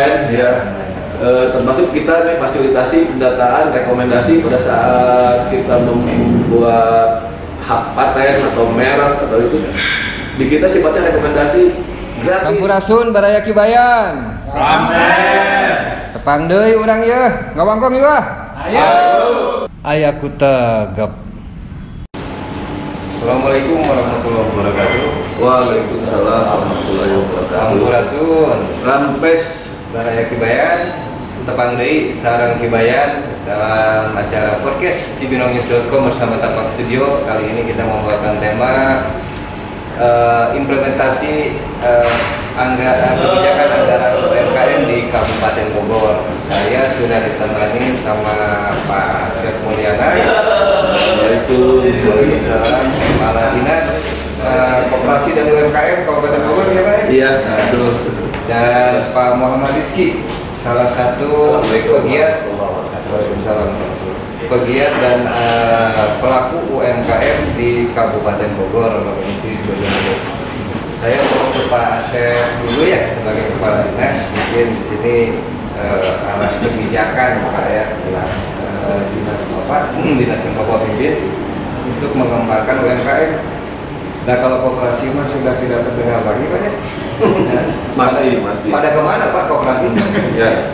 online ya. Termasuk kita nih fasilitasi pendataan rekomendasi pada saat kita membuat hak paten atau merek atau itu di kita sifatnya rekomendasi gratis. Sampurasun baraya kibayan. Rames. Tepang deui urang ieu, ngawangkong ieu ah. Ayo. Aya ku tegep. Assalamualaikum warahmatullahi wabarakatuh. Waalaikumsalam warahmatullahi wabarakatuh. Sampurasun. Rampes Baraya Kibayan, tepang deui sareng Kibayan dalam acara podcast cibinongnews.com bersama Tapak Studio. Kali ini kita membawakan tema implementasi kebijakan anggaran UMKM di Kabupaten Bogor. Saya sudah ditemani sama Pak Syed Mulyana. Waalaikumsalam. Kepala Dinas Koperasi dan UMKM Kabupaten Bogor ya Pak? iya betul. Dan Pak Muhammad Rizky, salah satu pegiat dan pelaku UMKM di Kabupaten Bogor, Provinsi Bogor. Saya mau ke Pak Asep dulu ya sebagai kepala dinas. Mungkin di sini arah kebijakan Pak ya, dinas Bapak, dinas yang Bapak pimpin untuk mengembangkan UMKM. Nah kalau koperasi mah sudah tidak terdengar lagi Pak ya? Masih. Pada kemana Pak koperasi? Ya.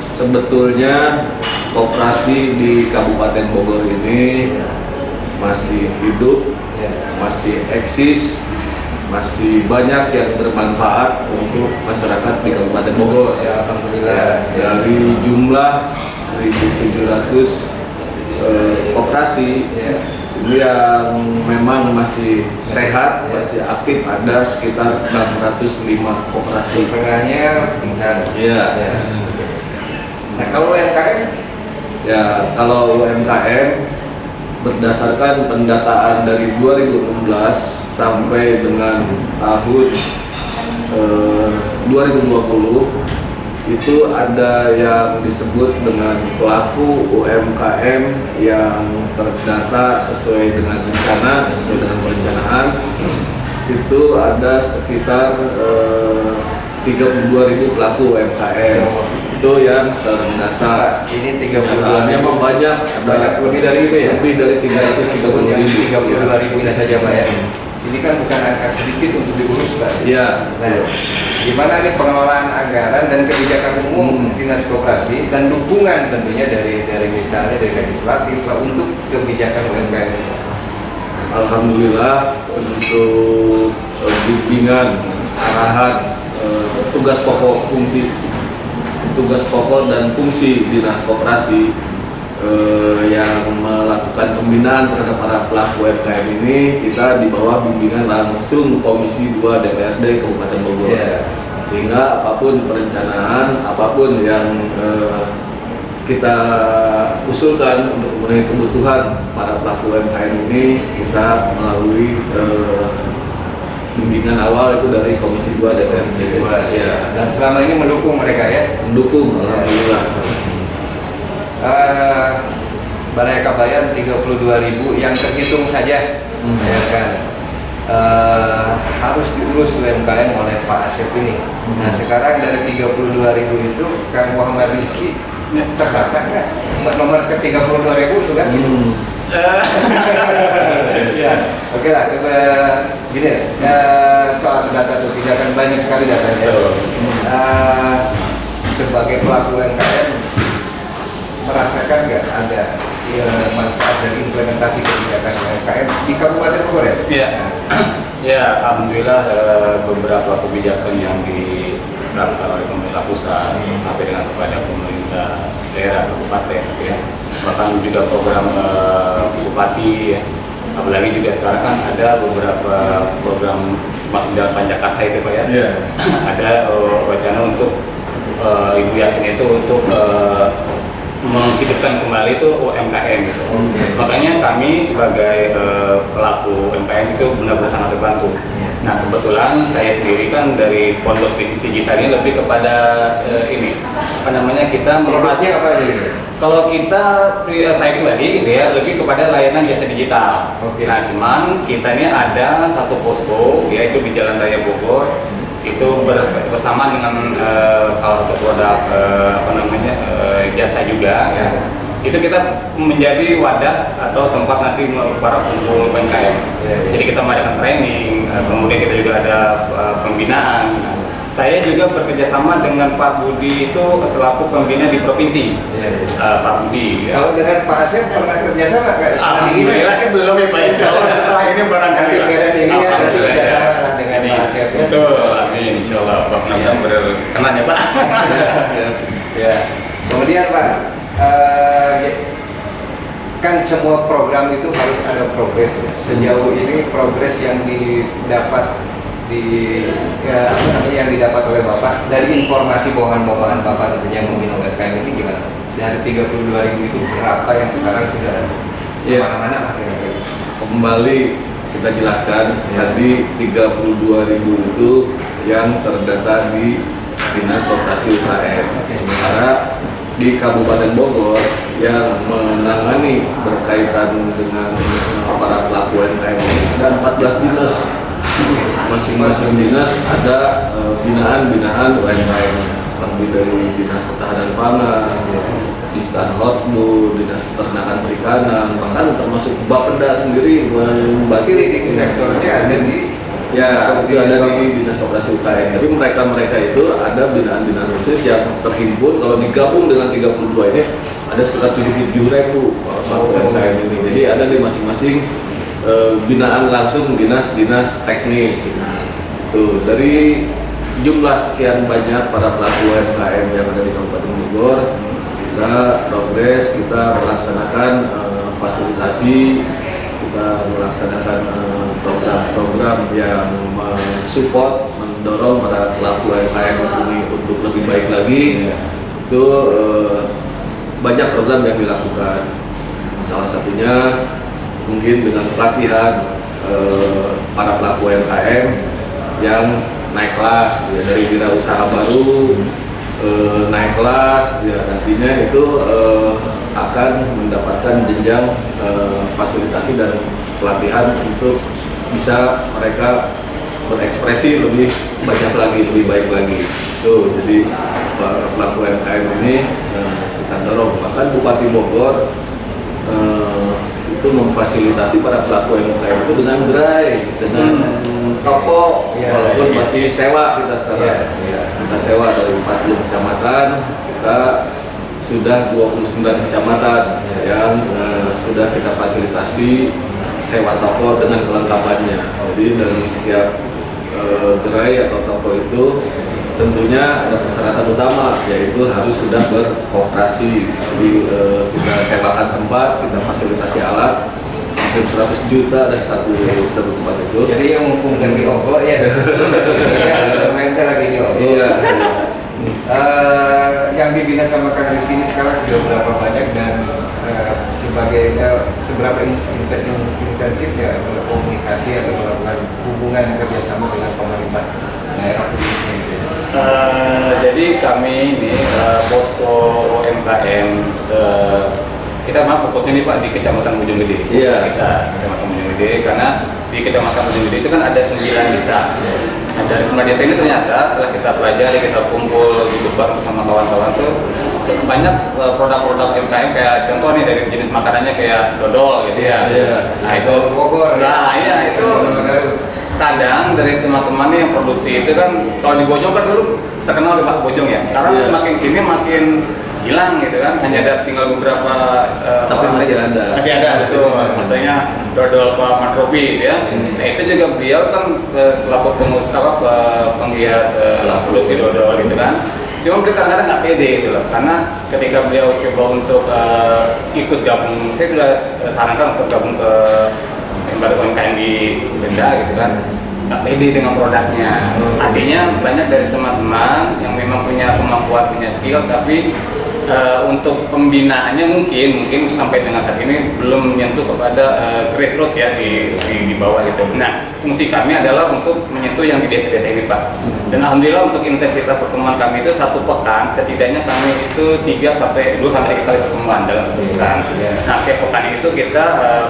Sebetulnya koperasi di Kabupaten Bogor ini masih hidup, masih eksis, masih banyak yang bermanfaat untuk masyarakat di Kabupaten Bogor. Ya, alhamdulillah. Dari jumlah 1.700 koperasi ini yang memang masih sehat, masih aktif, ada sekitar 605 koperasi. Tengahnya pingsan. Iya. Ya. Nah kalau UMKM? Ya, kalau UMKM berdasarkan pendataan dari 2016 sampai dengan tahun 2020 itu ada yang disebut dengan pelaku UMKM yang terdata sesuai dengan rencana, sesuai dengan perencanaan. Itu ada sekitar 32.000 pelaku UMKM itu yang terdata. Ini 32.000. Memang banyak Lebih dari itu ya? Lebih dari 330.000. 32.000 saja Pak ya. Ini kan bukan angka sedikit untuk diurus Pak. Iya. Nah, gimana nih pengelolaan anggaran dan kebijakan umum dinas koperasi dan dukungan tentunya dari misalnya dari legislatif Pak untuk kebijakan UMKM? Alhamdulillah untuk bimbingan, arahan, tugas pokok dan fungsi dinas koperasi yang melakukan pembinaan terhadap para pelaku UMKM ini, kita di bawah bimbingan langsung Komisi 2 DPRD Kabupaten Bogor. Sehingga apapun perencanaan, apapun yang kita usulkan untuk memenuhi kebutuhan para pelaku UMKM ini, kita melalui bimbingan awal itu dari Komisi 2 DPRD. Ya. Dan selama ini mendukung mereka ya? Mendukung, alhamdulillah. Baraya Kabayan 32.000 yang terhitung saja, ya kan? Harus diurus UMKM oleh Pak Asep ini. Nah sekarang dari 32.000 itu Kang Muhammad Rizky terdata nggak? Nomor ke 32.000 itu kan? Ya. Oke lah, gini soal data itu tidak akan banyak sekali datanya. Sebagai pelaku UMKM merasakan nggak ada manfaat dari implementasi kebijakan UMKM di Kabupaten Bogor ya? Iya. Ya, alhamdulillah beberapa kebijakan yang diterapkan oleh pemerintah pusat sampai dengan kepada pemerintah daerah kabupaten, ya. Bahkan juga program bupati, ya. Apalagi juga sekarang kan ada beberapa program masuk dalam Pancakarsa itu Pak ya. Yeah. Ada wacana untuk Ibu Yasin itu untuk menghidupkan kembali itu UMKM gitu. Makanya kami sebagai pelaku UMKM itu benar-benar sangat terbantu. Nah kebetulan saya sendiri kan dari Pondok Bisnis Digital ini lebih kepada ini apa namanya, kita Produknya apa aja gitu? Kalau kita saya pribadi gitu ya lebih kepada layanan jasa digital. Nah cuman kita ini ada satu posko yaitu di Jalan Raya Bogor itu bersama dengan salah satu produk jasa juga ya. Itu kita menjadi wadah atau tempat nanti para kumpul UMKM. Jadi kita mengadakan training, kemudian kita juga ada pembinaan. Saya juga bekerjasama dengan Pak Budi itu selaku pembina di provinsi. Pak Budi. Ya. Kalau dengan Pak Asep pernah kerjasama nggak? Alhamdulillah sih belum ya Pak. Insya Allah setelah ini barangkali. Beres ini ya, kerjasama dengan Pak Asep. Betul, amin. Insya Allah Pak mudah-mudahan berkenan ya Pak. Ya. Kemudian Pak, kan semua program itu harus ada progres. Sejauh ini progres yang didapat yang didapat oleh Bapak dari informasi bawahan-bawahan Bapak tentunya membina UMKM ini gimana? Dari 32.000 itu berapa yang sekarang sudah mana-mana akhirnya? Kembali kita jelaskan tadi 32.000 itu yang terdata di Dinas Koperasi UKM. Sementara di Kabupaten Bogor yang menangani berkaitan dengan para pelaku UMKM ini ada 14 dinas. Masing-masing dinas ada binaan-binaan UMKM seperti dari Dinas Ketahanan Pangan, Distan Hotbu, Dinas Peternakan Perikanan, bahkan termasuk Bapeda sendiri membagi leading sektornya ada di itu ada di Dinas Koperasi UKM. Tapi mereka itu ada binaan-binaan khusus yang terhimpun kalau digabung dengan 32 ini ada sekitar 77.000 UMKM ini. Jadi ada di masing-masing binaan langsung dinas-dinas teknis. Tuh, dari jumlah sekian banyak para pelaku UMKM yang ada di Kabupaten Bogor, kita progres, kita melaksanakan fasilitasi, kita melaksanakan program-program yang mensupport, mendorong para pelaku UMKM ini untuk lebih baik lagi. Itu banyak program yang dilakukan. Salah satunya mungkin dengan pelatihan para pelaku UMKM yang naik kelas ya, dari wirausaha baru naik kelas ya, nantinya itu akan mendapatkan jenjang fasilitasi dan pelatihan untuk bisa mereka berekspresi lebih banyak lagi, lebih baik lagi. Tuh, jadi para pelaku UMKM ini kita dorong. Bahkan Bupati Bogor itu memfasilitasi para pelaku UMKM itu dengan gerai, dengan toko, walaupun masih sewa kita sekarang. Kita sewa dari 40 kecamatan, kita sudah 29 kecamatan yang sudah kita fasilitasi sewa toko dengan kelengkapannya. Jadi dari setiap gerai atau toko itu tentunya ada persyaratan utama, yaitu harus sudah berkooperasi. Jadi kita sewakan tempat, kita fasilitasi alat, hampir 100 juta dari satu tempat itu. Jadi yang mengumpulkan di Ogo ya, mereka lagi di Ogo. Iya. Yang dibina sama Kang Rizky ini sekarang sudah berapa banyak dan seberapa intensif ya komunikasi atau melakukan hubungan kerjasama dengan pemerintah daerah khususnya? Jadi kami ini posko UMKM kita fokusnya nih Pak di Kecamatan Bojonggede. Kita Kecamatan Bojonggede karena di Kecamatan Bojonggede itu kan ada 9 desa. Nah, dari 9 desa ini ternyata setelah kita pelajari, kita kumpul duduk bareng sama kawan-kawan tuh banyak produk-produk UMKM kayak contoh nih dari jenis makanannya kayak dodol gitu ya. Nah itu Bogor. Nah iya itu kadang dari teman-teman yang produksi itu kan kalau di Bojong kan dulu terkenal di Pak Bojong ya. Sekarang makin sini makin hilang gitu kan, hanya ada tinggal beberapa tapi masih ada betul. Contohnya dodol Pak Matropi gitu ya. Nah itu juga beliau kan selaku penggiat produksi dodol gitu kan. Cuma beliau kadang-kadang nggak pede gitu loh, karena ketika beliau coba untuk ikut gabung, saya sudah sarankan untuk gabung ke lembaga UMKM di Benda gitu kan, nggak pede dengan produknya. Artinya banyak dari teman-teman yang memang punya kemampuan, punya skill, tapi untuk pembinaannya mungkin sampai dengan saat ini belum menyentuh kepada grassroots ya di bawah gitu. Nah, fungsi kami adalah untuk menyentuh yang di desa-desa ini Pak. Dan alhamdulillah untuk intensitas pertemuan kami itu 1 pekan setidaknya kami itu 2 sampai 3 kali pertemuan dalam 1 pekan. Nah, setiap pekan itu kita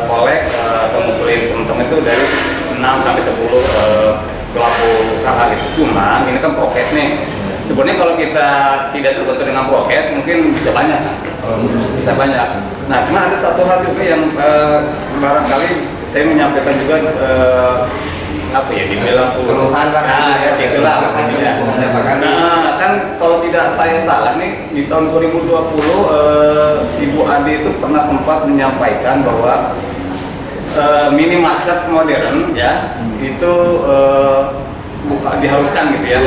kolek atau ngumpulin teman-teman itu dari 6 sampai 10 pelaku usaha gitu. Cuma ini kan prokes nih. Sebenarnya kalau kita tidak terbentur dengan prokes mungkin bisa banyak kan? Bisa banyak. Nah, cuma ada satu hal juga yang barangkali saya menyampaikan juga apa ya, dibilang keluhan lah. Nah, ya itulah makanya. Nah, kan kalau tidak saya salah nih di tahun 2020 Ibu Ade itu pernah sempat menyampaikan bahwa minimarket modern ya itu buka diharuskan gitu ya,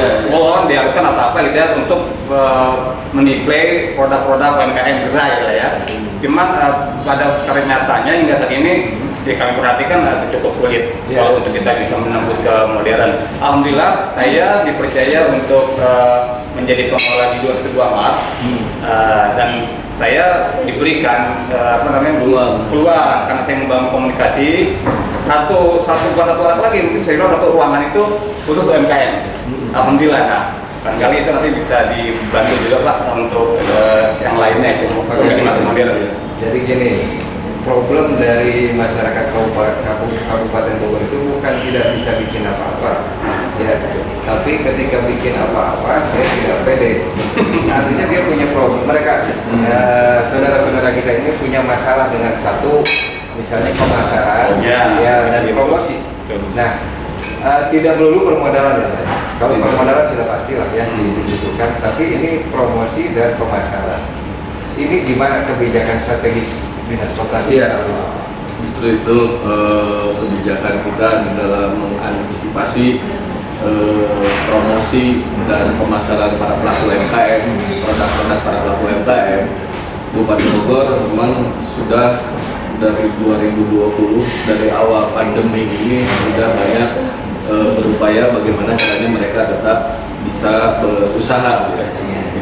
diharuskan atau apa gitu ya untuk mendisplay produk-produk UMKM gerai lah ya. Cuman pada kenyataannya hingga saat ini kami perhatikan cukup sulit kalau untuk kita bisa menembus ke modern. Alhamdulillah saya dipercaya untuk menjadi pengelola di 212 Mart dan saya diberikan peluang karena saya membangun komunikasi satu orang lagi, mungkin saya bilang satu ruangan itu khusus UMKM. Alhamdulillah. Nah, barangkali itu nanti bisa dibantu juga Pak untuk yang lainnya itu mungkin modern. Jadi gini, problem dari masyarakat Kabupaten Bogor itu bukan tidak bisa bikin apa-apa, ya. Tapi ketika bikin apa-apa, dia tidak pede. Artinya dia punya problem. Mereka, saudara-saudara kita ini punya masalah dengan satu, misalnya pemasaran, dan promosi. Nah, tidak melulu permodalan ya. Kalau permodalan sudah pastilah ya dibutuhkan. Tapi ini promosi dan pemasaran. Ini gimana kebijakan strategis Dinas Koperasi? Justru itu kebijakan kita di dalam mengantisipasi promosi dan pemasaran para pelaku UMKM, produk-produk para pelaku UMKM. Bupati Bogor memang sudah dari 2020, dari awal pandemi ini sudah banyak berupaya bagaimana caranya mereka tetap bisa berusaha.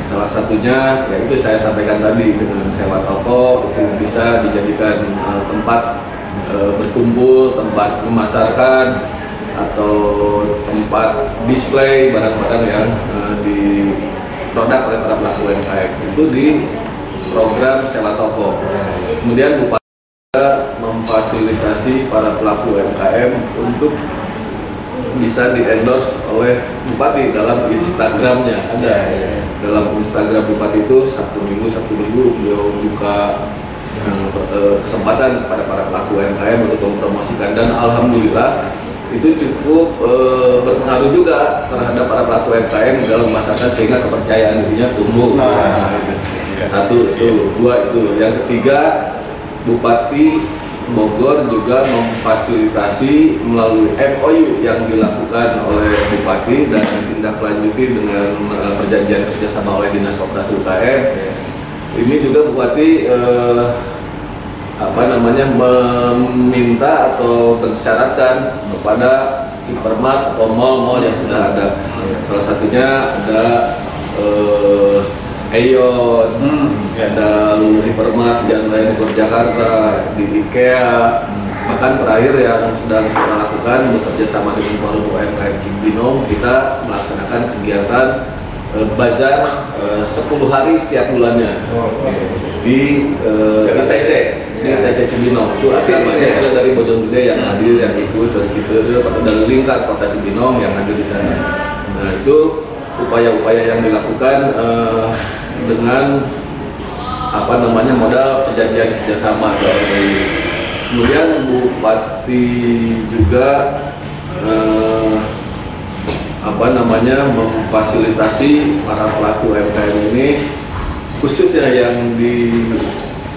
Salah satunya yaitu saya sampaikan tadi dengan sewa toko itu bisa dijadikan tempat berkumpul, tempat memasarkan atau tempat display barang-barang yang di produk oleh para pelaku UMKM itu di program sewa toko. Kemudian Bupati memfasilitasi para pelaku UMKM untuk bisa di-endorse oleh Bupati dalam Instagramnya. Dalam Instagram Bupati itu Sabtu Minggu beliau buka kesempatan kepada para pelaku UMKM untuk mempromosikan, dan alhamdulillah itu cukup berpengaruh juga terhadap para pelaku UMKM dalam memasarkan sehingga kepercayaan dirinya tumbuh. Satu itu, dua itu. Yang ketiga, Bupati Bogor juga memfasilitasi melalui MOU yang dilakukan oleh Bupati dan ditindaklanjuti dengan perjanjian kerjasama oleh Dinas Koperasi UKM. Ini juga Bupati meminta atau bersyaratkan kepada hipermart atau mal-mal yang sudah ada. Salah satunya ada Aeon, ada Hipermart Jalan Raya Bogor Jakarta, di IKEA. Bahkan terakhir yang sedang kita lakukan bekerja sama dengan Forum UMKM Cibinong, kita melaksanakan kegiatan bazar 10 hari setiap bulannya di ITC, di ITC Cibinong. Itu artinya ada dari Bojonggede yang hadir, yang ikut dari Citere atau dari lingkar kota Cibinong yang hadir di sana. Nah, itu upaya-upaya yang dilakukan dengan modal perjanjian kerjasama. Kemudian Bupati juga memfasilitasi para pelaku UMKM ini, khususnya yang di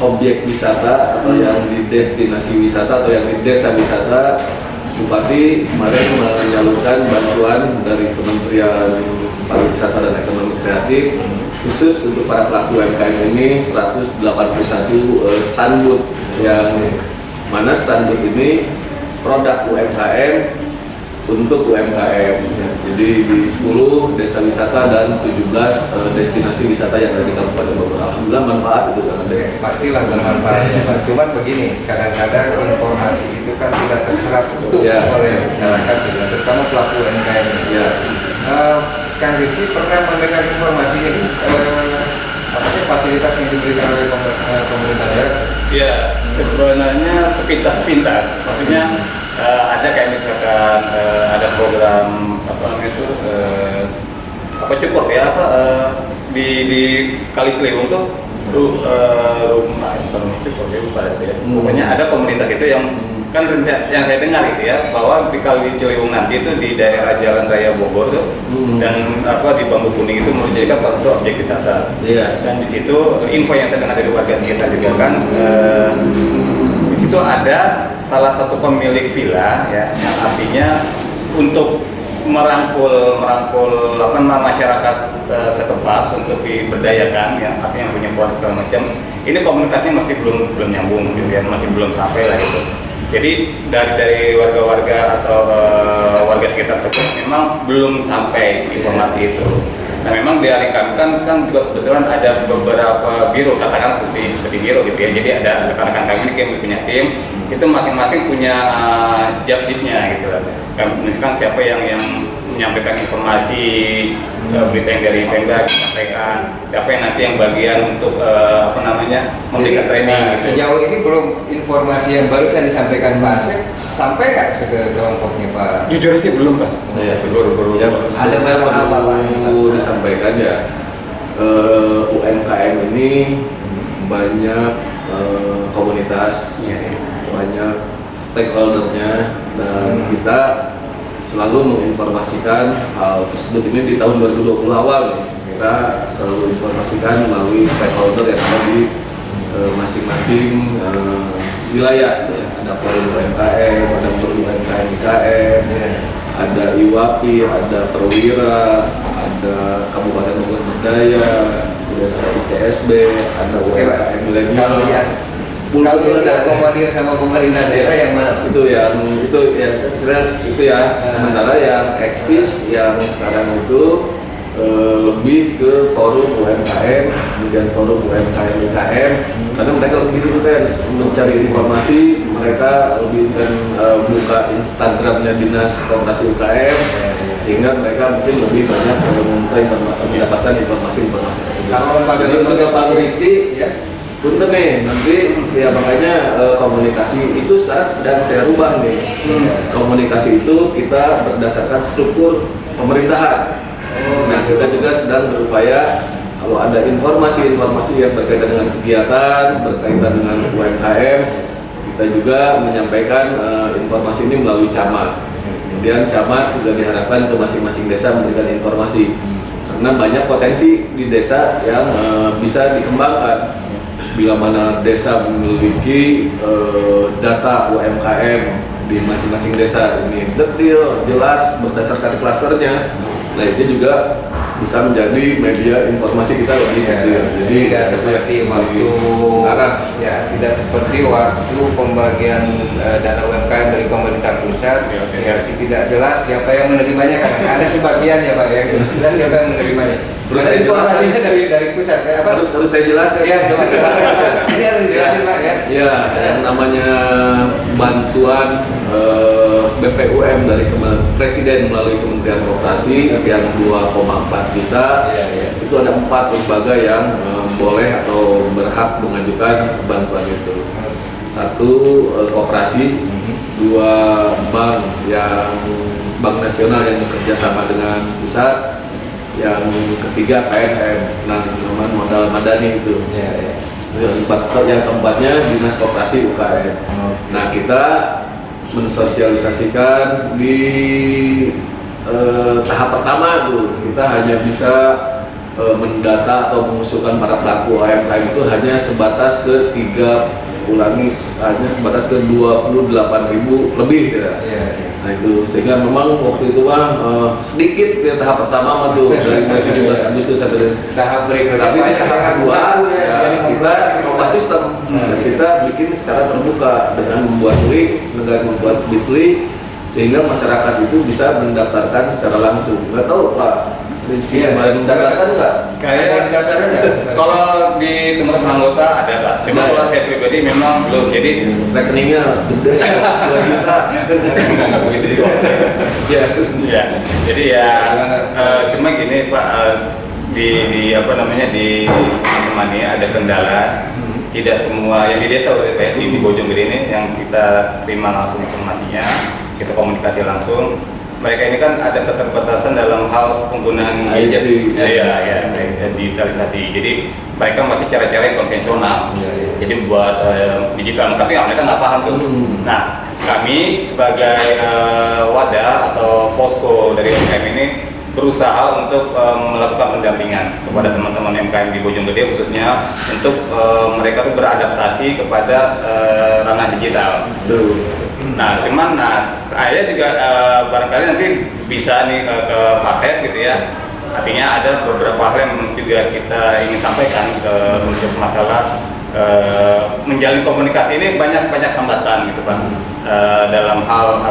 objek wisata atau yang di destinasi wisata atau yang di desa wisata. Bupati kemarin menyalurkan bantuan dari Kementerian Pariwisata dan Ekonomi Kreatif khusus untuk para pelaku UMKM ini 181 standbooth, yang mana standbooth ini produk UMKM untuk UMKM. Jadi di 10 desa wisata dan 17 destinasi wisata yang ada di Kabupaten Bogor. Alhamdulillah manfaat itu kan ada. Pastilah bermanfaat ya Pak. Cuman begini, kadang-kadang informasi itu kan tidak terserap utuh oleh masyarakat, terutama pelaku UMKM. Kang Rizky pernah mendengar informasi ini, fasilitas yang diberikan oleh pemerintah daerah? Ya, sebenarnya sepintas-pintas. Maksudnya ada kayak misalkan ada program apa cukup ya apa di Kali Ciliwung tuh rumah cukup ya lupa itu ya. Pokoknya ada komunitas itu yang kan yang saya dengar itu ya bahwa di Kali Ciliwung nanti itu di daerah Jalan Raya Bogor tuh dan apa di Bambu Kuning itu mau dijadikan salah satu objek wisata. Dan di situ info yang saya dengar dari warga sekitar juga kan di situ ada salah satu pemilik villa ya yang artinya untuk merangkul apa masyarakat setempat untuk diberdayakan ya artinya punya pohon segala macam. Ini komunikasinya masih belum nyambung gitu ya, masih belum sampai lah itu. Jadi dari warga-warga atau warga sekitar tersebut memang belum sampai informasi itu. Nah memang dari kami kan juga kebetulan ada beberapa biro, katakan seperti biro gitu ya. Jadi ada rekan-rekan kami yang punya tim, itu masing-masing punya job list-nya gitu. Misalkan siapa yang menyampaikan informasi berita yang dari Pemda disampaikan, siapa yang nanti yang bagian untuk memberikan training. Gitu. Sejauh ini belum informasi yang barusan disampaikan Pak Asep sampai nggak ke kelompoknya Pak? Jujur sih belum Pak. Ya, baru. Ya, ada berapa apa Pak? Disampaikan ya UMKM ini banyak komunitas, banyak stakeholdernya dan kita selalu menginformasikan hal tersebut. Ini di tahun 2020 awal kita selalu informasikan melalui stakeholder yang ada di masing-masing wilayah. Ada forum UMKM, ada forum UMKM IKM, ada IWAPI, ada Perwira, ada Kabupaten Bogor Berdaya, ada ICSB, ada UMKM Milenial. Kalau komandir sama pemerintah daerah yang mana? Itu ya sementara yang eksis yang sekarang itu lebih ke forum UMKM, kemudian forum UMKM IKM, karena mereka lebih intens mencari informasi, mereka lebih buka Instagramnya Dinas Koperasi UKM, sehingga mereka mungkin lebih banyak mendapatkan informasi. Kalau lembaga Pak Rizky, ya punten nih, nanti ya makanya komunikasi itu sekarang sedang saya rubah nih. Komunikasi itu kita berdasarkan struktur pemerintahan. Nah kita juga sedang berupaya kalau ada informasi-informasi yang berkaitan dengan kegiatan, berkaitan dengan UMKM, kita juga menyampaikan informasi ini melalui camat. Kemudian camat juga diharapkan ke masing-masing desa memberikan informasi, karena banyak potensi di desa yang bisa dikembangkan. Bila mana desa memiliki data UMKM di masing-masing desa ini detail, jelas berdasarkan klasternya, nah itu juga bisa menjadi media informasi kita lebih detail. Jadi tidak seperti waktu tidak seperti waktu pembagian dana UMKM dari pemerintah pusat, tidak jelas siapa yang menerimanya, karena ada sebagian ya Pak ya, jelas siapa yang menerimanya. Terus saya informasinya dari pusat ya, apa? Harus saya jelaskan ya. Ini harus dijelasin Pak ya. Ya, yang namanya bantuan BPUM dari Presiden melalui Kementerian Koperasi yang 2,4 juta, itu ada 4 lembaga yang boleh atau berhak mengajukan bantuan itu. 1 koperasi, 2 bank yang Bank Nasional yang bekerja sama dengan pusat, yang ketiga PNM, penanaman modal madani itu. Yang keempatnya Dinas Koperasi UKM. Nah kita mensosialisasikan di tahap pertama tuh kita hanya bisa mendata atau mengusulkan para pelaku UMKM itu hanya sebatas ke 28.000 lebih ya. Nah itu sehingga memang waktu itu sedikit di tahap pertama tuh dari 17 Agustus sampai tahap berikutnya. Tapi di tahap kedua kita ubah sistem. Kita bikin secara terbuka dengan membuat link, dengan membuat bitly, sehingga masyarakat itu bisa mendaftarkan secara langsung. Nggak tahu Pak Rizky kemarin mendaftarkan nggak? Kalau di teman-teman anggota ada Pak. Cuma kalau saya pribadi memang belum. Jadi rekeningnya gede 2 juta. Nggak begitu juga. Ya. Jadi ya cuma gini Pak, di apa namanya di teman ini ada kendala. Tidak semua yang di desa di Bojonggede ini yang kita terima langsung informasinya, kita komunikasi langsung. mereka ini kan ada keterbatasan dalam hal penggunaan gadget, digitalisasi. Jadi mereka masih cara-cara yang konvensional. Jadi buat digital, tapi mereka nggak paham tuh. Nah, kami sebagai wadah atau posko dari UMKM ini berusaha untuk melakukan pendampingan kepada teman-teman UMKM di Bojonggede khususnya untuk mereka tuh beradaptasi kepada ranah digital. Nah, cuman saya juga barangkali nanti bisa nih ke Pak Sep gitu ya. Artinya ada beberapa hal yang juga kita ingin sampaikan untuk masalah menjalin komunikasi ini banyak hambatan gitu Pak. Dalam hal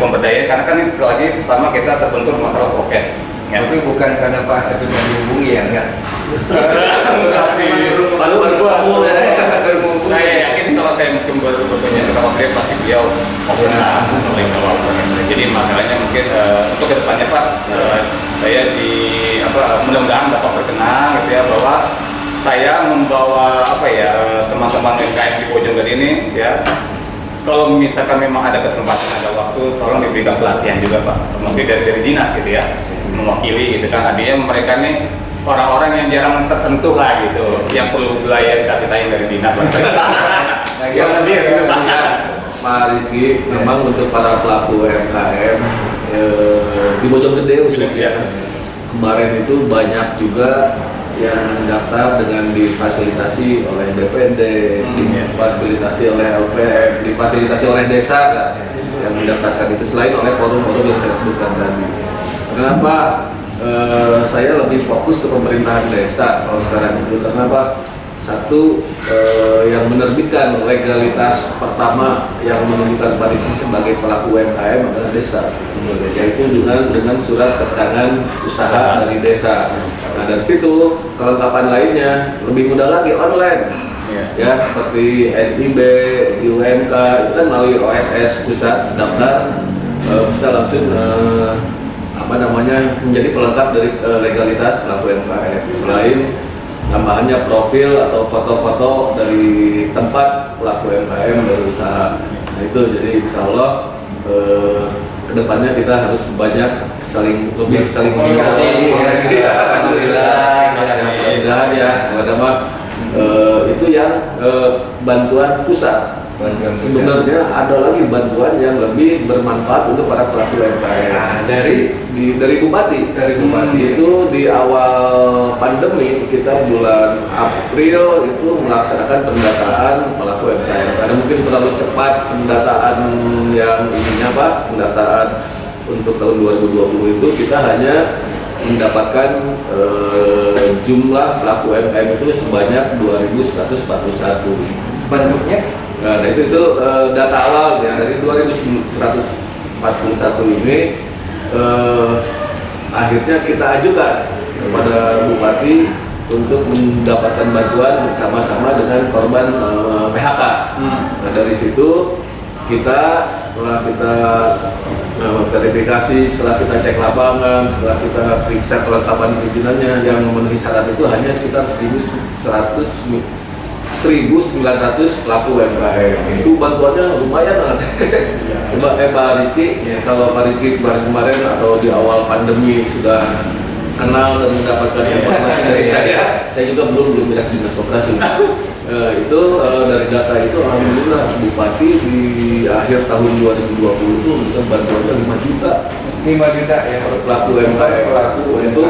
pemberdayaan, karena kan ini lagi pertama kita terbentur masalah prokes. Ya. Tapi bukan karena Pak Sep bisa dihubungi ya, enggak? Saya yakin kalau saya mungkin bertanya ke Pak Beliau pasti beliau jadi masalahnya mungkin untuk kedepannya Pak, saya mudah-mudahan dapat berkenan gitu ya bahwa saya membawa teman-teman UMKM di Bojonggede ini ya. Kalau misalkan memang ada kesempatan, ada waktu, tolong diberikan pelatihan juga Pak, maksudnya dari dinas gitu ya, mewakili gitu kan. Artinya mereka nih orang-orang yang jarang tersentuh lah gitu, yang perlu belajar kasih tayang dari dinas. Pak Rizky, memang untuk para pelaku UMKM di Bojonggede khususnya kemarin itu banyak juga yang daftar dengan difasilitasi oleh DPD, difasilitasi oleh LPM, difasilitasi oleh desa kan, yang mendaftarkan itu selain oleh forum-forum yang saya sebutkan tadi. Kenapa saya lebih fokus ke pemerintahan desa kalau sekarang itu? Karena apa? Satu, yang menerbitkan legalitas pertama yang menunjukkan Pak Rizky sebagai pelaku UMKM adalah desa, yaitu dengan surat keterangan usaha dari desa. Nah, dari situ kelengkapan lainnya lebih mudah lagi online, ya seperti NIB, UMK itu kan melalui OSS pusat daftar, bisa langsung menjadi pelengkap dari legalitas pelaku UMKM. Selain tambahannya profil atau foto-foto dari tempat pelaku UMKM berusaha. Nah itu jadi insya Allah kedepannya kita harus banyak saling komunikasi. Alhamdulillah ya, itu yang bantuan pusat. Sebenarnya ada lagi bantuan yang lebih bermanfaat untuk para pelaku UMKM dari Bupati. Itu di awal pandemi kita bulan April itu melaksanakan pendataan pelaku UMKM karena mungkin terlalu cepat pendataan pendataan untuk tahun 2020 itu kita hanya mendapatkan jumlah pelaku UMKM itu sebanyak 2.141. Bentuknya? Nah itu data awal ya, dari 2.141 ini akhirnya kita ajukan kepada Bupati untuk mendapatkan bantuan bersama-sama dengan korban PHK. Nah dari situ setelah kita verifikasi, setelah kita cek lapangan, setelah kita periksa kelengkapan perizinannya yang memenuhi syarat itu hanya sekitar 1.900 pelaku UMKM. Itu bantuannya lumayan kan. Coba Pak Rizky, kalau Pak Rizky kemarin atau di awal pandemi sudah kenal dan mendapatkan informasi dari saya juga belum bilang dinas koperasi. Itu dari data itu alhamdulillah Bupati di akhir tahun 2020 itu memberikan bantuannya 5 juta. 5 juta ya per pelaku UMKM untuk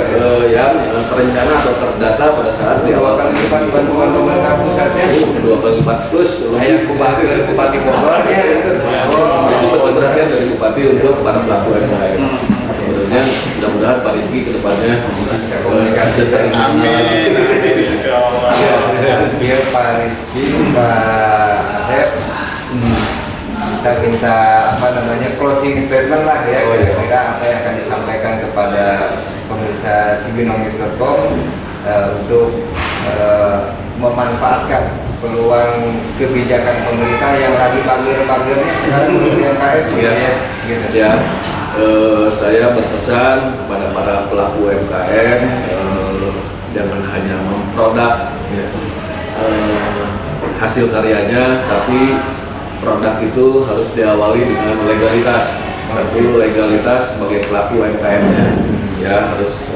yang terencana atau terdata pada saat di awal kali lipat bantuan pemerintah pusatnya 2 kali lipat plus lebih Bupati Bogor ya. Itu perhatian dari Bupati untuk para pelaku UMKM. Sebenarnya mudah-mudahan Pak Rizky ke depannya bisa komunikasi sering. Amin. Insyaallah. Ya Pak Rizky, Pak Asep, kita minta closing statement lah ya, kira-kira apa yang akan disampaikan kepada pemirsa cibinongnews.com untuk memanfaatkan peluang kebijakan pemerintah yang lagi pager-pagernya sekarang untuk UMKM gitu. Saya berpesan kepada para pelaku UMKM jangan hanya memproduk hasil karyanya, tapi produk itu harus diawali dengan legalitas Satu, legalitas sebagai pelaku UMKM-nya, ya harus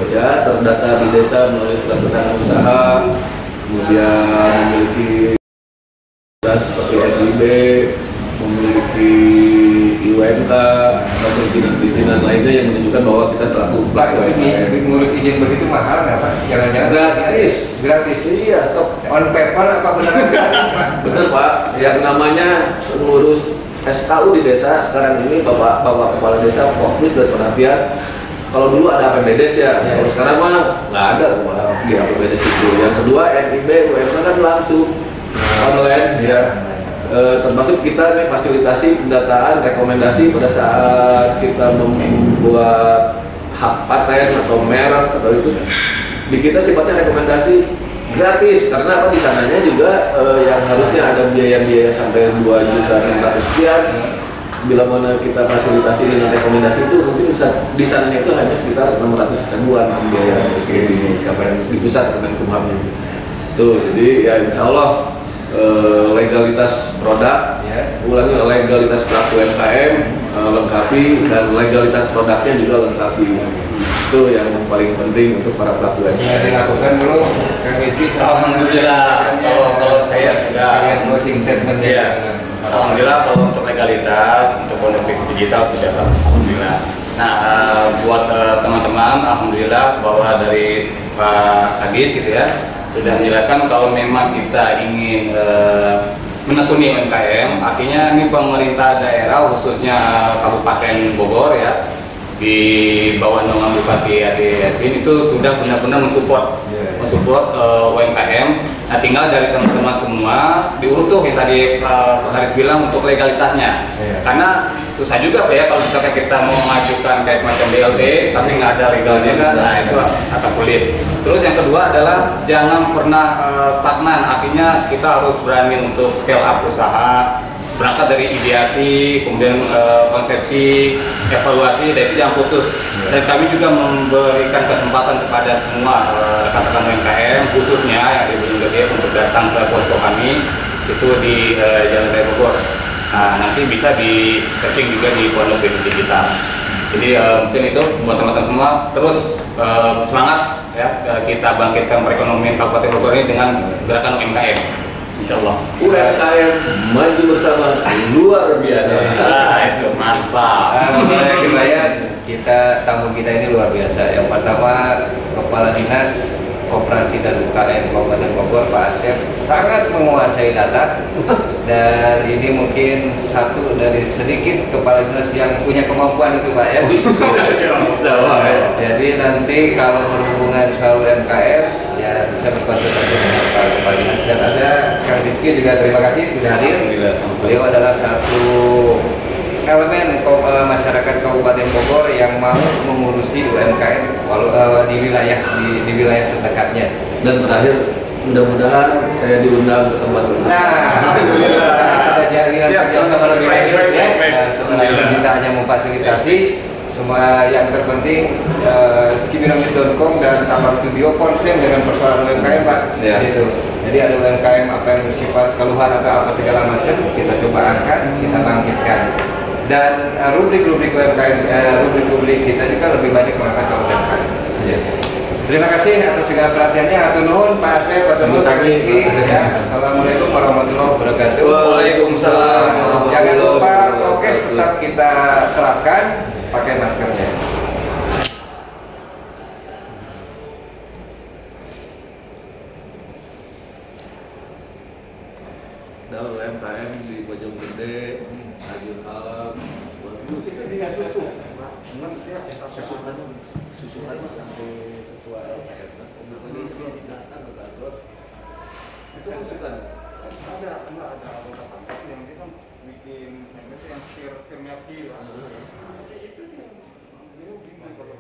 ya terdata di desa melalui surat keterangan usaha, kemudian memiliki seperti NIB, memiliki IUMK, dan perizinan-perizinan lainnya yang menunjukkan bahwa kita selaku Pak, pelaku UMKM. ngurus izin begitu mahal nggak Pak? Jangan-jangan Gratis. Gratis. Iya, sok. On paper apa beneran gratis Pak? Betul Pak, yang namanya ngurus SKU di desa sekarang ini Bapak Kepala Desa fokus dan perhatian. Kalau dulu ada APBDes ya, kalau sekarang mah nggak ada Pak, di APBDes itu. Yang kedua NIB, UMK kan langsung online ya. Termasuk kita nih fasilitasi pendataan rekomendasi pada saat kita membuat hak paten atau merek atau itu di kita sifatnya rekomendasi gratis karena apa di sananya juga yang harusnya ada biaya-biaya sampai 2.600.000 sekian bila mana kita fasilitasi dengan rekomendasi itu mungkin bisa di sananya itu hanya sekitar 600 ribuan biaya di pusat Kemenkumham tuh jadi ya insya Allah legalitas produk, ulangi legalitas pelaku UMKM lengkapi dan legalitas produknya juga lengkapi. Itu yang paling penting untuk para pelaku Yang UMKM. dilakukan dulu Kang Rizky. Alhamdulillah, kalau saya sudah closing statement ya. Alhamdulillah kalau untuk legalitas untuk produk digital sudah alhamdulillah. Nah buat teman-teman alhamdulillah bahwa dari Pak Kadis gitu ya sudah menjelaskan kalau memang kita ingin menekuni UMKM, artinya ini pemerintah daerah khususnya Kabupaten Bogor ya di bawah naungan Bupati Ade Yasin itu sudah benar-benar mensupport UMKM. Nah tinggal dari teman-teman semua diurus tuh yang tadi Pak Haris bilang untuk legalitasnya. Karena susah juga Pak ya kalau misalkan kita mau mengajukan kayak macam BLT tapi nggak ada legalnya kan, nah itu agak sulit. Terus yang kedua adalah jangan pernah stagnan, artinya kita harus berani untuk scale up usaha, berangkat dari ideasi, kemudian konsepsi, evaluasi, dan itu yang putus. Dan kami juga memberikan kesempatan kepada semua rekan-rekan UMKM, khususnya yang di Gunung Gede untuk datang ke posko kami itu di Jalan Raya Bogor. Nah nanti bisa di searching juga di Pondok BPD Digital. Jadi mungkin itu buat teman-teman semua. Terus semangat ya kita bangkitkan perekonomian Kabupaten Bogor ini dengan gerakan UMKM. Insyaallah. UMKM maju bersama luar biasa. Nah, itu mantap. Kita tamu kita ini luar biasa. Yang pertama Kepala Dinas Koperasi dan UKM Kabupaten Bogor Pak Asep sangat menguasai data dan ini mungkin satu dari sedikit kepala dinas yang punya kemampuan itu Pak ya. Bisa Pak. Jadi nanti kalau berhubungan soal UMKM ya bisa berkonsultasi dengan Pak Kepala Dinas. Dan ada Kang Rizky juga terima kasih sudah hadir. Beliau adalah satu elemen masyarakat Kabupaten Bogor yang mau mengurusi UMKM di wilayah terdekatnya. Dan terakhir mudah-mudahan saya diundang ke tempat ini. Nah, alhamdulillah ada jalinan kerjasama lebih lanjut ya. Setelah itu kita hanya memfasilitasi semua yang terpenting Cibinongnews.com dan Tambang Studio konsen dengan persoalan UMKM Pak. Gitu. Jadi ada UMKM apa yang bersifat keluhan atau apa segala macam kita coba angkat, kita bangkitkan. Dan rubrik-rubrik UMKM, rubrik-rubrik kita juga lebih banyak mengangkat soal UMKM. Terima kasih atas segala perhatiannya. Hatur nuhun Pak Asep, Pak Rizky. Assalamualaikum warahmatullahi wabarakatuh. Waalaikumsalam. Jangan lupa prokes tetap kita terapkan, pakai maskernya. Dan UMKM di Bojonggede, Tanjung Alam, susu kan sampai ketua LPM datang ke kantor itu masukan Ada anggota kantor yang kita bikin yang share ke Melki lah. Itu dia bingung kalau